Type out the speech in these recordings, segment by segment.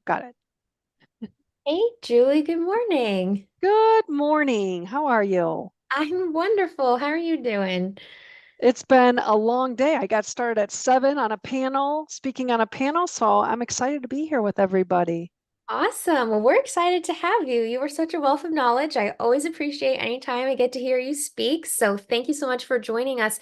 got it. Hey, Julie, good morning. Good morning. How are you? I'm wonderful. How are you doing? It's been a long day. I got started at 7 on a panel, speaking on a panel, so I'm excited to be here with everybody. Awesome. Well, we're excited to have you. You are such a wealth of knowledge. I always appreciate any time I get to hear you speak. So thank you so much for joining us.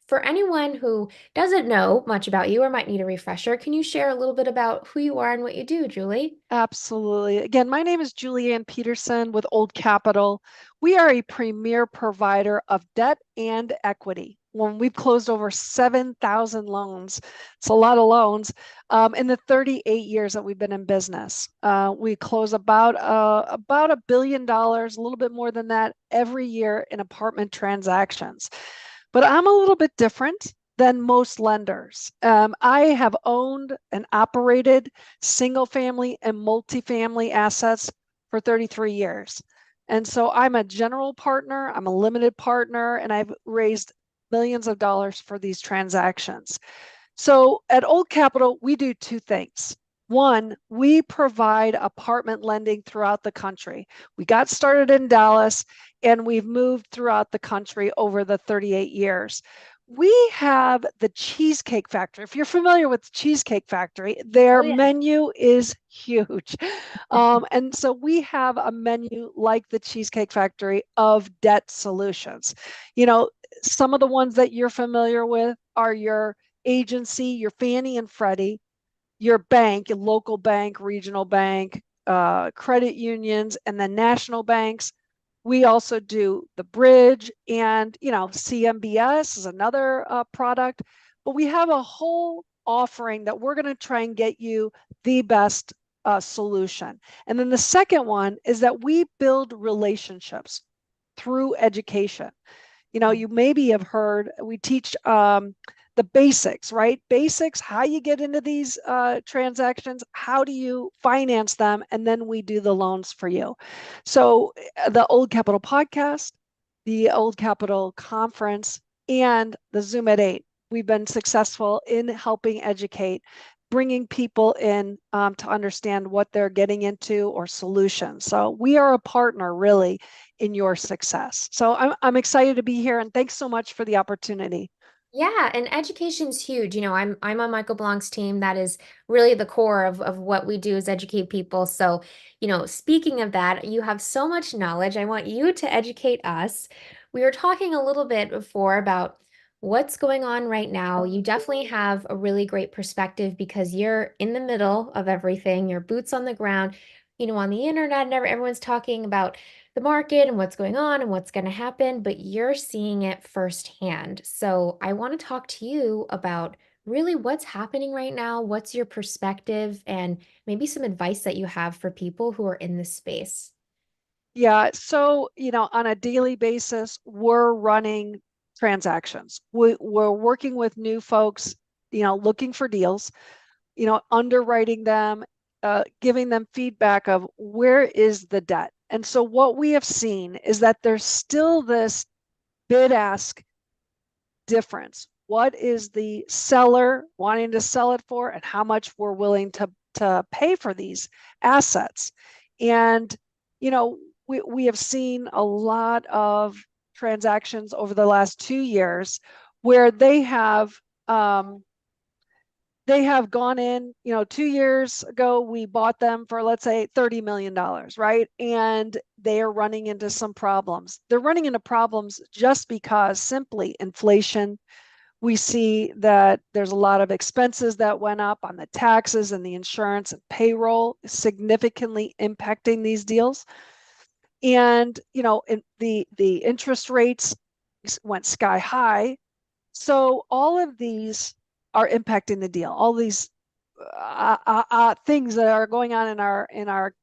For anyone who doesn't know much about you or might need a refresher, can you share a little bit about who you are and what you do, Julie? Absolutely. Again, my name is Julie Ann Peterson with Old Capital. We are a premier provider of debt and equity. When we've closed over 7,000 loans, it's a lot of loans, in the 38 years that we've been in business. We close about $1 billion, a little bit more than that, every year in apartment transactions. But I'm a little bit different than most lenders. I have owned and operated single family and multifamily assets for 33 years. And so I'm a general partner, I'm a limited partner, and I've raised millions of dollars for these transactions. So at Old Capital, we do two things. One, we provide apartment lending throughout the country. We got started in Dallas and we've moved throughout the country over the 38 years. We have the Cheesecake Factory. If you're familiar with the Cheesecake Factory, Oh, their yeah. menu is huge. And so we have a menu like the Cheesecake Factory of debt solutions. You know, some of the ones that you're familiar with are your agency, your Fannie and Freddie, your bank, your local bank, regional bank, credit unions, and then national banks. We also do the bridge and, CMBS is another product, but we have a whole offering that we're going to try and get you the best solution. And then the second one is that we build relationships through education. You maybe have heard we teach the basics, right? Basics, how you get into these transactions, how do you finance them, and then we do the loans for you. So the Old Capital podcast, the Old Capital conference, and the Zoom at 8, we've been successful in helping educate, bringing people in to understand what they're getting into or solutions. So we are a partner really in your success. So I'm excited to be here and thanks so much for the opportunity. Yeah, and education's huge. I'm on Michael Blank's team. That is really the core of what we do is educate people. So, speaking of that, you have so much knowledge. I want you to educate us. We were talking a little bit before about what's going on right now. You definitely have a really great perspective because you're in the middle of everything. Your boots on the ground, on the internet, and everyone's talking about the market and what's going on and what's going to happen, but you're seeing it firsthand. So I want to talk to you about really what's happening right now, what's your perspective, and maybe some advice that you have for people who are in this space. Yeah, so on a daily basis, we're running transactions. We're working with new folks, looking for deals, underwriting them, giving them feedback of where is the debt. And so what we have seen is that there's still this bid ask difference. What is the seller wanting to sell it for, and how much we're willing to pay for these assets? And we have seen a lot of transactions over the last 2 years where um, they have gone in, 2 years ago, we bought them for, let's say, $30 million, right? And they are running into some problems. They're running into problems just because simply inflation. We see that there's a lot of expenses that went up on the taxes and the insurance and payroll, significantly impacting these deals. And, the interest rates went sky high. So all of these are impacting the deal. All these things that are going on in our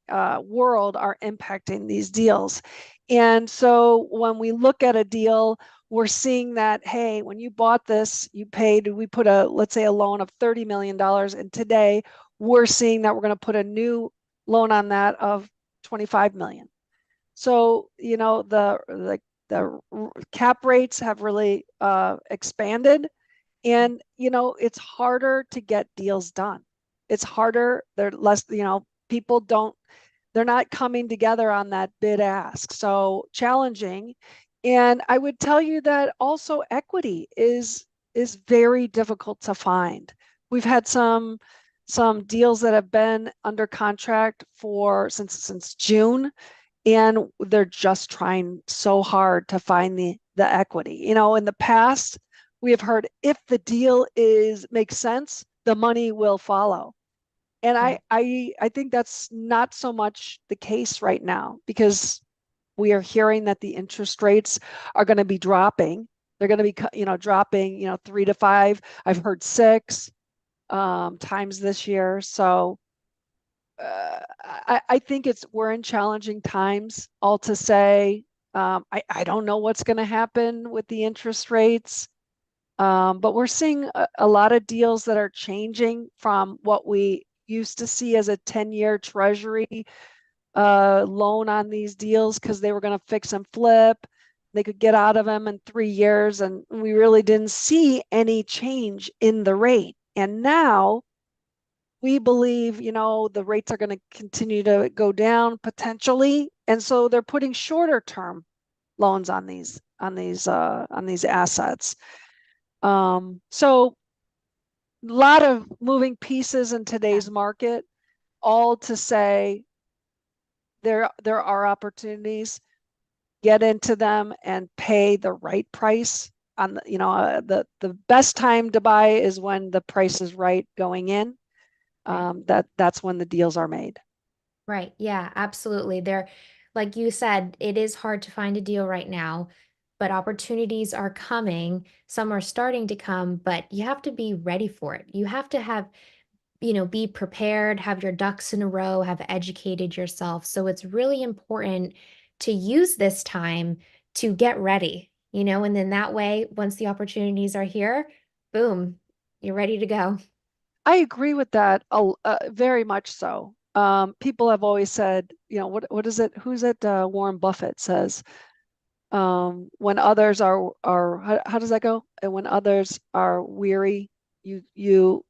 world are impacting these deals. And so when we look at a deal, we're seeing that, hey, when you bought this, we put let's say a loan of $30 million. And today we're seeing that we're going to put a new loan on that of 25 million. So, the cap rates have really expanded, and it's harder to get deals done. It's harder. They're less. People don't, they're not coming together on that bid ask. So challenging. And I would tell you that also equity is very difficult to find. We've had some deals that have been under contract for since June, and they're just trying so hard to find the equity. You know, in the past, we have heard if the deal is makes sense, the money will follow. And Right. I think that's not so much the case right now because we are hearing that the interest rates are going to be dropping. They're going to be, dropping, 3 to 5. I've heard 6 times this year. So I think we're in challenging times. All to say, I don't know what's going to happen with the interest rates, but we're seeing a lot of deals that are changing from what we used to see as a 10-year treasury loan on these deals because they were going to fix and flip. They could get out of them in 3 years, and we really didn't see any change in the rate. And now we believe, the rates are going to continue to go down potentially, and so they're putting shorter term loans on these assets. So a lot of moving pieces in Yeah. today's market, all to say there are opportunities. Get into them and pay the right price. The best time to buy is when the price is right going in. Right. That's when the deals are made. Right. Yeah, absolutely. Like you said, it is hard to find a deal right now, but opportunities are coming. Some are starting to come, but you have to be ready for it. You have to have, be prepared, have your ducks in a row, have educated yourself. So it's really important to use this time to get ready, and then that way, once the opportunities are here, boom, you're ready to go. I agree with that very much so. People have always said, what is it? Who's it? Warren Buffett says, when others are how does that go? And when others are weary, you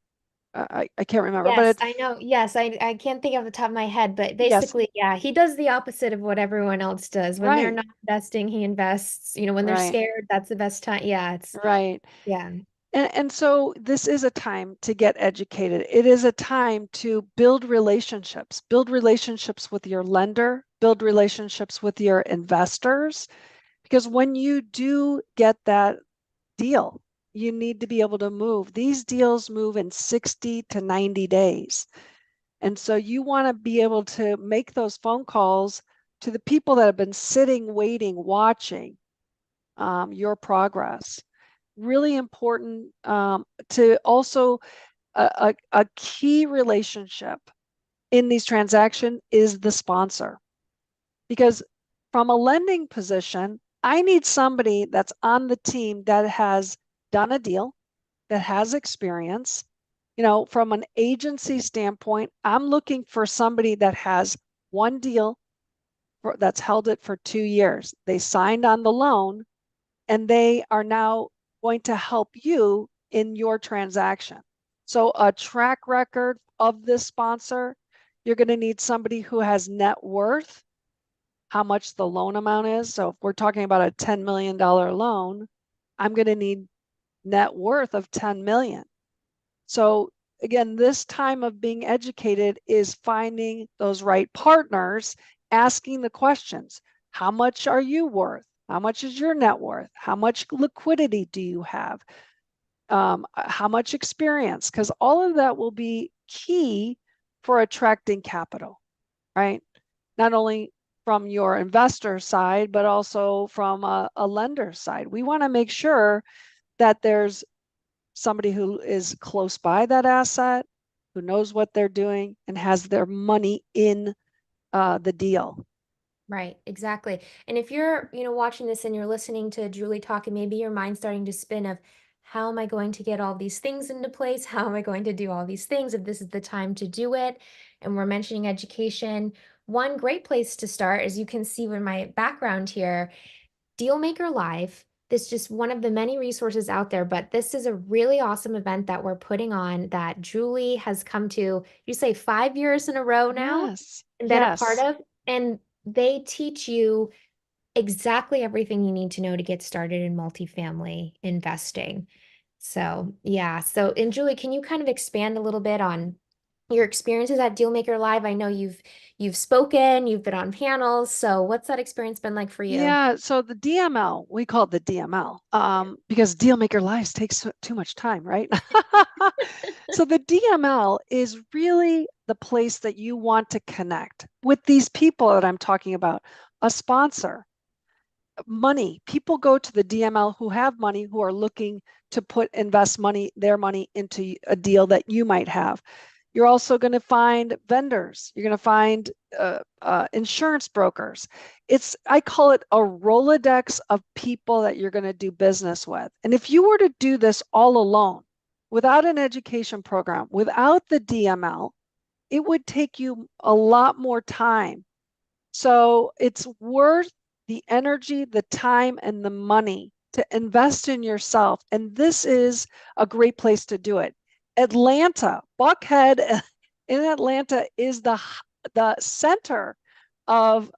I can't remember, but Yes, it's I know. Yes, I can't think off the top of my head, but yes, basically, yeah, he does the opposite of what everyone else does. When they're right, not investing, he invests. When they're right, scared, that's the best time. Yeah, right. yeah, And so this is a time to get educated. It is a time to build relationships with your lender, build relationships with your investors, because when you do get that deal, you need to be able to move. These deals move in 60 to 90 days. And so you want to be able to make those phone calls to the people that have been sitting, waiting, watching your progress. Really important to also a key relationship in these transactions is the sponsor. Because from a lending position, I need somebody that's on the team that has done a deal, that has experience. From an agency standpoint, I'm looking for somebody that has one deal that's held it for 2 years. They signed on the loan and they are now going to help you in your transaction. So, a track record of this sponsor, you're going to need somebody who has net worth, how much the loan amount is. So, if we're talking about a $10 million loan, I'm going to need net worth of 10 million. So, again, this time of being educated is finding those right partners, asking the questions. How much are you worth? How much is your net worth? How much liquidity do you have? How much experience? Because all of that will be key for attracting capital, right? Not only from your investor side, but also from a lender side. We want to make sure that there's somebody who is close by that asset, who knows what they're doing, and has their money in the deal. right, exactly. And if you're, watching this and you're listening to Julie talk, and maybe your mind's starting to spin of how am I going to get all these things into place? How am I going to do all these things if this is the time to do it? And we're mentioning education. One great place to start, as you can see with my background here, Dealmaker Live this just one of the many resources out there. But this is a really awesome event that we're putting on that Julie has come to, you say 5 years in a row now Yes, and been a part yes. of. And they teach you exactly everything you need to know to get started in multifamily investing. So, yeah. So, and Julie, can you kind of expand a little bit on your experiences at Dealmaker Live? I know you've spoken, you've been on panels. So, what's that experience been like for you? Yeah, so the DML, we call it the DML, because Deal Maker Lives takes too much time, right? So the DML is really the place that you want to connect with these people that I'm talking about. A sponsor, money. People go to the DML who have money, who are looking to invest their money into a deal that you might have. You're also going to find vendors. You're going to find insurance brokers. I call it a Rolodex of people that you're going to do business with. And if you were to do this all alone, without an education program, without the DML, it would take you a lot more time. So it's worth the energy, the time, and the money to invest in yourself. And this is a great place to do it. Atlanta, Buckhead in Atlanta is the center of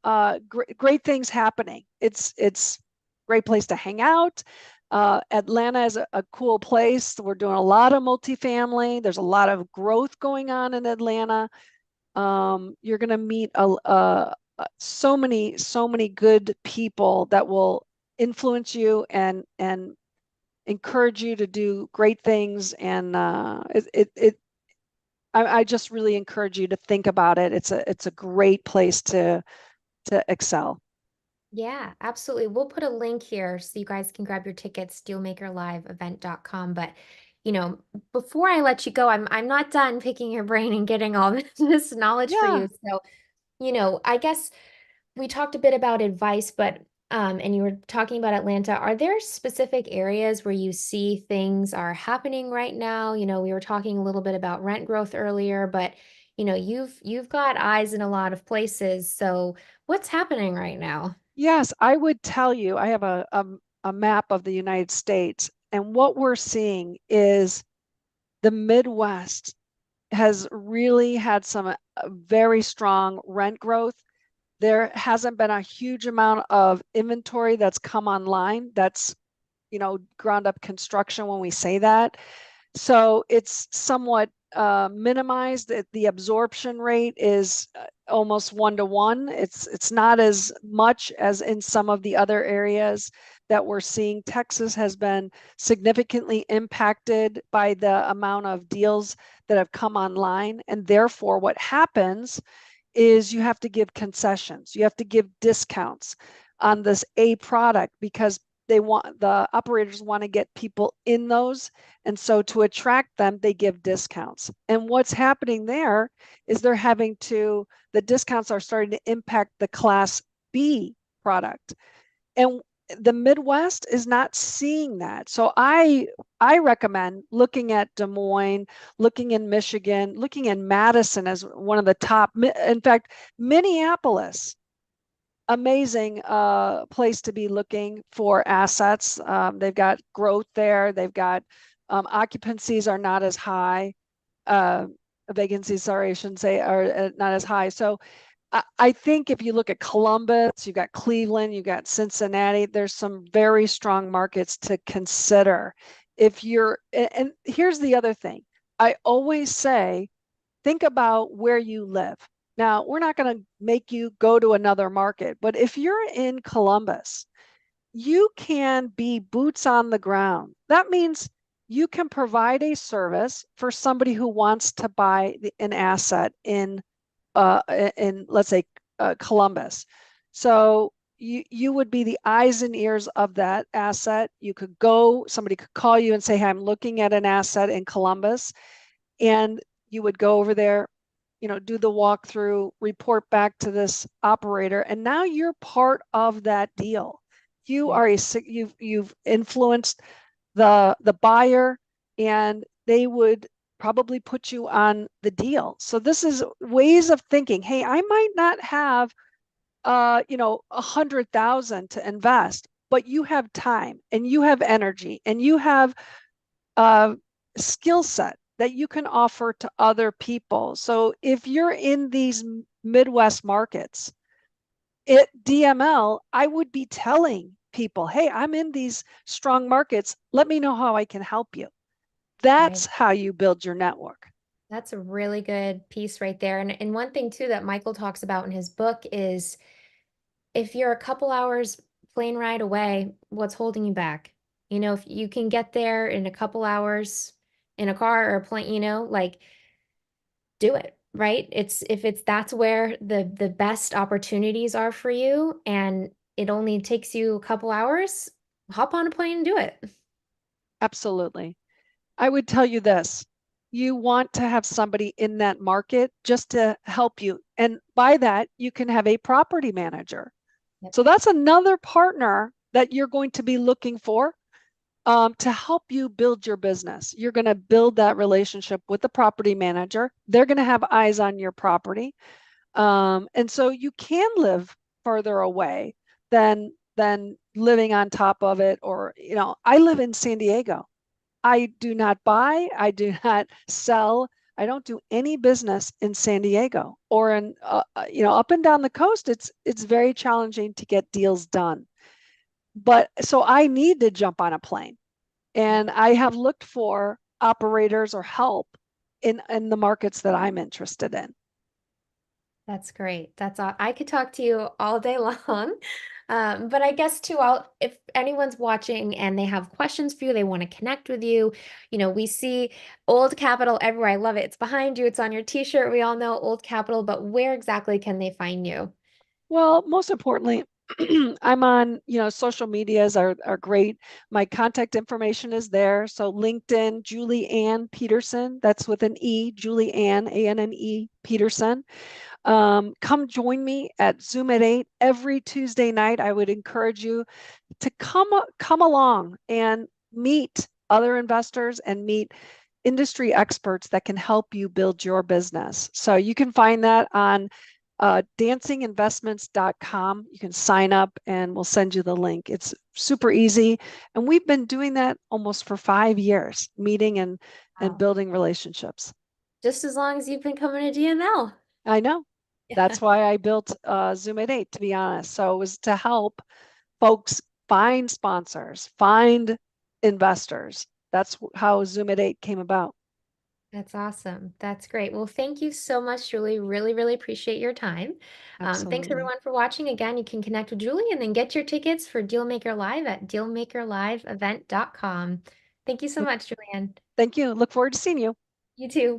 great things happening. It's a great place to hang out. Atlanta is a cool place. We're doing a lot of multifamily. There's a lot of growth going on in Atlanta. You're going to meet so many good people that will influence you and encourage you to do great things. And I just really encourage you to think about it. It's a great place to excel. Yeah, absolutely. We'll put a link here so you guys can grab your tickets, dealmakerliveevent.com. But, you know, before I let you go, I'm not done picking your brain and getting all this knowledge for Yeah. you. So, I guess we talked a bit about advice, but and you were talking about Atlanta. Are there specific areas where you see things are happening right now? We were talking a little bit about rent growth earlier, but you've got eyes in a lot of places. So what's happening right now? Yes, I would tell you, I have a map of the United States, and what we're seeing is the Midwest has really had some very strong rent growth. There hasn't been a huge amount of inventory that's come online. That's, ground up construction when we say that. So it's somewhat minimized. The absorption rate is almost 1 to 1. It's not as much as in some of the other areas that we're seeing. Texas has been significantly impacted by the amount of deals that have come online, and therefore, what happens is you have to give concessions, you have to give discounts on this A product because the operators want to get people in those, and so to attract them they give discounts. And what's happening there is the discounts are starting to impact the class B product, and the Midwest is not seeing that. So I recommend looking at Des Moines, looking in Michigan, looking in Madison as one of the top. In fact, Minneapolis, amazing place to be looking for assets. They've got growth there. They've got occupancies are not as high. Uh, Vacancies, sorry, I shouldn't say, are not as high. So I think if you look at Columbus, you've got Cleveland, you've got Cincinnati, there's some very strong markets to consider. And here's the other thing. I always say, think about where you live. Now, we're not going to make you go to another market, but if you're in Columbus, you can be boots on the ground. That means you can provide a service for somebody who wants to buy an asset uh, in let's say Columbus. So you would be the eyes and ears of that asset. Somebody could call you and say, "Hey, I'm looking at an asset in Columbus," and you would go over there, do the walkthrough, report back to this operator, and now you're part of that deal. You Yeah. are you've influenced the buyer, and they would probably put you on the deal. So this is ways of thinking. Hey, I might not have 100,000 to invest, but you have time and you have energy and you have a skill set that you can offer to other people. So if you're in these Midwest markets, at DML, I would be telling people, hey, I'm in these strong markets. Let me know how I can help you. Right. That's how you build your network. That's a really good piece right there. And one thing too that Michael talks about in his book is if you're a couple hours plane ride away, what's holding you back? You know, if you can get there in a couple hours in a car or a plane, like do it, right? It's if it's that's where the best opportunities are for you and it only takes you a couple hours, hop on a plane and do it. Absolutely. I would tell you this. You want to have somebody in that market just to help you. And by that, you can have a property manager. Yep. So that's another partner that you're going to be looking for to help you build your business. You're going to build that relationship with the property manager. They're going to have eyes on your property. And so you can live further away than living on top of it. Or, I live in San Diego. I do not buy, I do not sell. I don't do any business in San Diego or in up and down the coast. It's very challenging to get deals done. But so I need to jump on a plane, Yep. and I have looked for operators or help in the markets that I'm interested in. That's great. That's all. I could talk to you all day long. But I guess too, if anyone's watching and they have questions for you, they want to connect with you, we see Old Capital everywhere. I love it. It's behind you. It's on your t-shirt. We all know Old Capital, but where exactly can they find you? Well, most importantly, I'm on, social medias are great. My contact information is there. So LinkedIn, Julie Ann Peterson, that's with an E, Julie Ann, Anne Peterson. Come join me at Zoom at 8 every Tuesday night. I would encourage you to come along and meet other investors and meet industry experts that can help you build your business. So you can find that on dancinginvestments.com. You can sign up and we'll send you the link. It's super easy. And we've been doing that almost for 5 years, meeting and Wow. building relationships. Just as long as you've been coming to DML. I know. Yeah, That's why I built Zoom at 8, to be honest. So it was to help folks find sponsors, find investors. That's how Zoom at 8 came about. that's awesome. That's great. Well, thank you so much, Julie. Really, really appreciate your time. Thanks Absolutely. everyone for watching. Again, you can connect with Julie and then get your tickets for Dealmaker Live at dealmakerliveevent.com. Thank you so Look, much, Julianne. thank you. Look forward to seeing you. You too.